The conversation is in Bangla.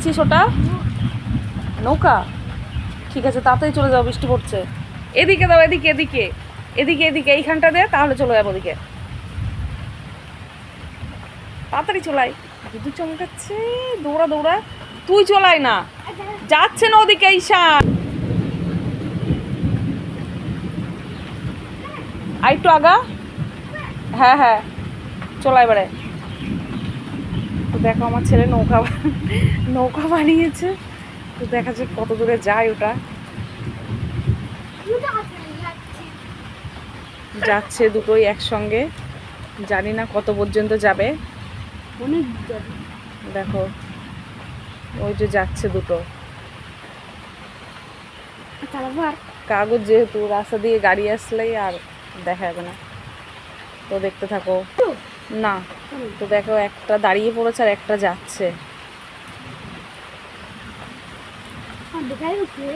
বলছিস ওটা? নৌকা? ঠিক আছে, তাড়াতাড়ি চলে যাও, বৃষ্টি পড়ছে। এদিকে দাও, এদিকে এদিকে এদিকে এদিকে, এইখানটা দে, তাহলে চলে যাবো ওদিকে। তাড়াতাড়ি চলাই। দুধু চমকাচ্ছে, দৌড়া দৌড়া। তুই চলাই না, যাচ্ছে না ওদিকে ঈশান। আর একটু আগা। হ্যাঁ হ্যাঁ, চলাই এবারে। তো দেখো আমার ছেলে নৌকা নৌকা বানিয়েছে। তো দেখা যাক কত দূরে যায় ওটা। যাচ্ছে দুটোই একসঙ্গে, জানি না কত পর্যন্ত যাবে। দেখো ওই যে যাচ্ছে দুটো। কাগজ যেহেতু, রাস্তা দিয়ে গাড়ি আসলেই আর দেখা যাবে না। তো দেখতে থাকো। না, তো দেখো একটা দাঁড়িয়ে পড়েছে আর একটা যাচ্ছে।